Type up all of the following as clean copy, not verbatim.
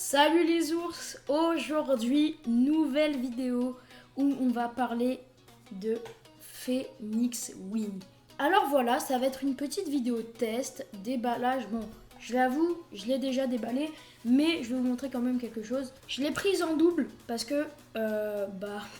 Salut les ours, aujourd'hui nouvelle vidéo où on va parler de Phoenix Wing. Alors voilà, ça va être une petite vidéo test, déballage. Bon, je l'avoue, je l'ai déjà déballé, mais je vais vous montrer quand même quelque chose. Je l'ai prise en double parce que,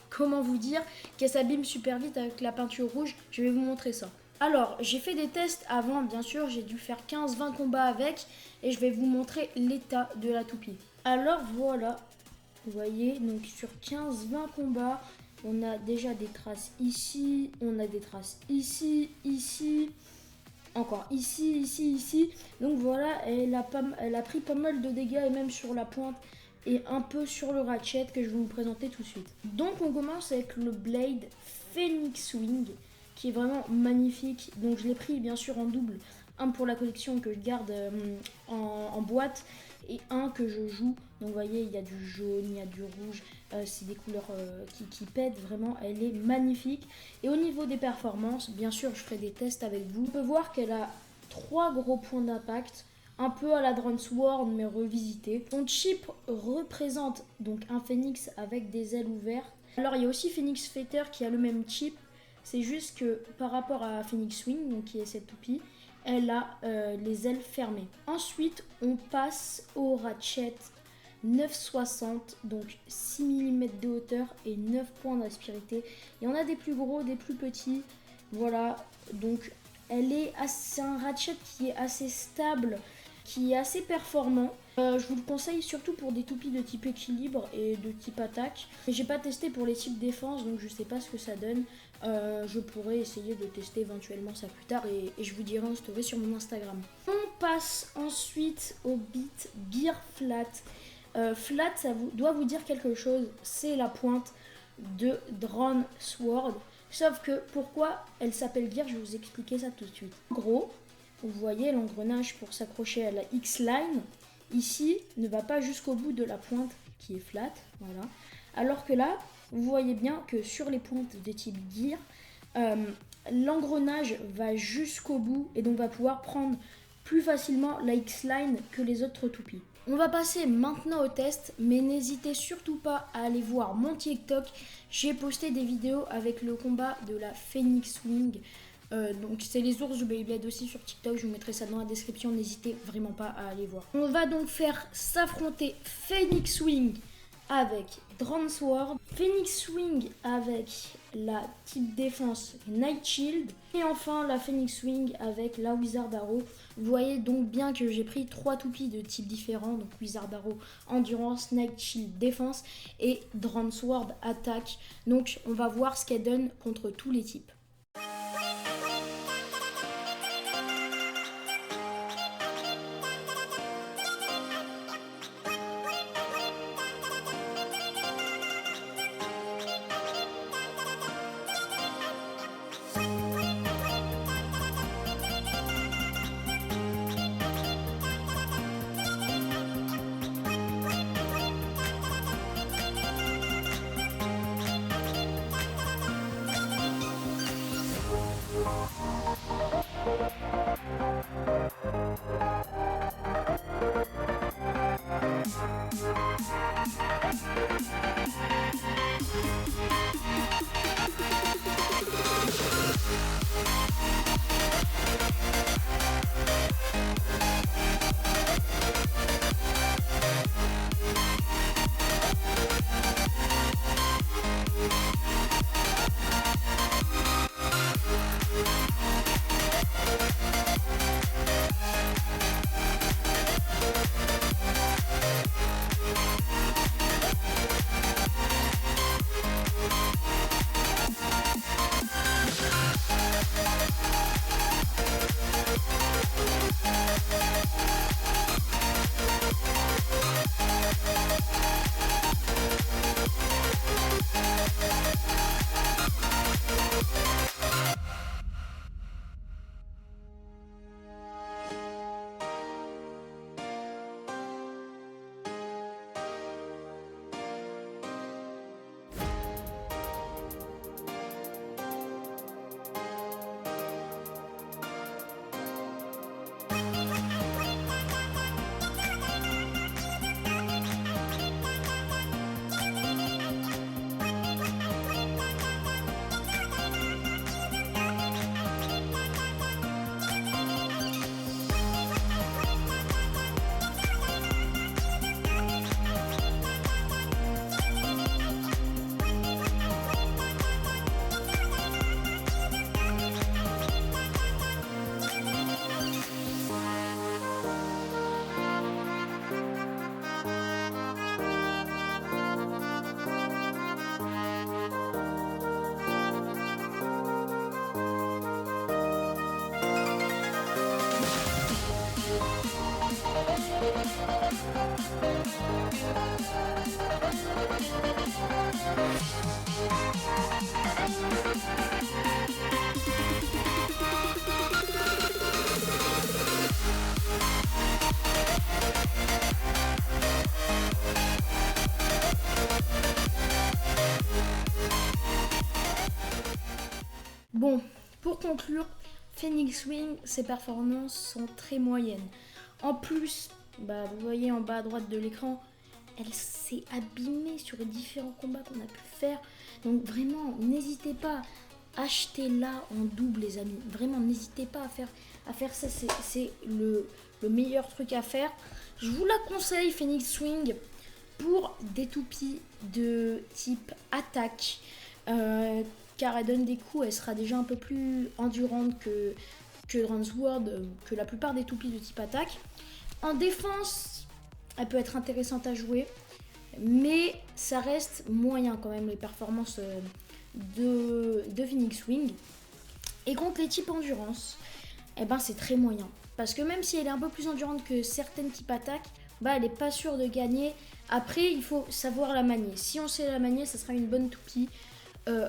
comment vous dire, qu'elle s'abîme super vite avec la peinture rouge. Je vais vous montrer ça. Alors, j'ai fait des tests avant, bien sûr, j'ai dû faire 15-20 combats avec et je vais vous montrer l'état de la toupie. Alors voilà, vous voyez, donc sur 15-20 combats, on a déjà des traces ici, on a des traces ici, ici, encore ici, ici, ici. Donc voilà, elle a pris pas mal de dégâts et même sur la pointe et un peu sur le ratchet que je vais vous présenter tout de suite. Donc on commence avec le Blade Phoenix Wing qui est vraiment magnifique. Donc je l'ai pris bien sûr en double, un pour la collection que je garde en boîte et un que je joue. Donc vous voyez, il y a du jaune, il y a du rouge, c'est des couleurs qui pètent vraiment, elle est magnifique. Et au niveau des performances, bien sûr je ferai des tests avec vous. On peut voir qu'elle a 3 gros points d'impact, un peu à la Drone Sword mais revisité. Son chip représente donc un phénix avec des ailes ouvertes. Alors il y a aussi Phoenix Fighter qui a le même chip. C'est juste que par rapport à Phoenix Wing, donc qui est cette toupie, elle a les ailes fermées. Ensuite, on passe au ratchet 9,60, donc 6 mm de hauteur et 9 points d'aspérité. Il y en a des plus gros, des plus petits. Voilà, donc c'est un ratchet qui est assez stable, qui est assez performant. Je vous le conseille surtout pour des toupies de type équilibre et de type attaque. J'ai pas testé pour les types défense, donc je sais pas ce que ça donne. Je pourrais essayer de tester éventuellement ça plus tard et je vous dirai en story sur mon Instagram. On passe ensuite au beat Gear Flat. Flat, doit vous dire quelque chose, c'est la pointe de Drone Sword. Sauf que pourquoi elle s'appelle Gear, je vais vous expliquer ça tout de suite. En gros, vous voyez l'engrenage pour s'accrocher à la X-Line. Ici, ne va pas jusqu'au bout de la pointe qui est flat, voilà. Alors que là, vous voyez bien que sur les pointes de type Gear, l'engrenage va jusqu'au bout et donc va pouvoir prendre plus facilement la X-Line que les autres toupies. On va passer maintenant au test, mais n'hésitez surtout pas à aller voir mon TikTok. J'ai posté des vidéos avec le combat de la Phoenix Wing. Donc c'est les ours du Beyblade aussi sur TikTok, je vous mettrai ça dans la description, n'hésitez vraiment pas à aller voir. On va donc faire s'affronter Phoenix Wing avec Drone Sword, Phoenix Wing avec la type défense Night Shield et enfin la Phoenix Wing avec la Wizard Arrow. Vous voyez donc bien que j'ai pris 3 toupies de types différents, donc Wizard Arrow Endurance, Night Shield Défense et Drone Sword Attaque. Donc on va voir ce qu'elle donne contre tous les types. Bon, pour conclure, Phoenix Wing, ses performances sont très moyennes. En plus, vous voyez en bas à droite de l'écran, elle s'est abîmée sur les différents combats qu'on a pu faire. Donc vraiment, n'hésitez pas, achetez-la en double les amis. Vraiment, n'hésitez pas à faire ça, c'est le meilleur truc à faire. Je vous la conseille, Phoenix Wing, pour des toupies de type attaque. Car elle donne des coups, elle sera déjà un peu plus endurante que Dransword, que la plupart des toupies de type attaque. En défense, elle peut être intéressante à jouer, mais ça reste moyen quand même les performances de Phoenix Wing. Et contre les types endurance, c'est très moyen. Parce que même si elle est un peu plus endurante que certaines types attaques, elle n'est pas sûre de gagner. Après, il faut savoir la manier. Si on sait la manier, ça sera une bonne toupie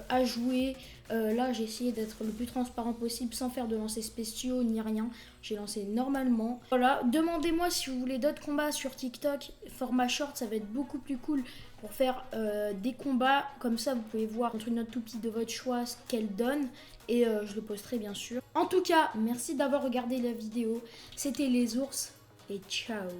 à jouer. Là, j'ai essayé d'être le plus transparent possible sans faire de lancers spéciaux ni rien. J'ai lancé normalement. Voilà, demandez-moi si vous voulez d'autres combats sur TikTok. Format short, ça va être beaucoup plus cool pour faire des combats. Comme ça, vous pouvez voir contre une autre toupie de votre choix ce qu'elle donne. Et je le posterai bien sûr. En tout cas, merci d'avoir regardé la vidéo. C'était les ours et ciao.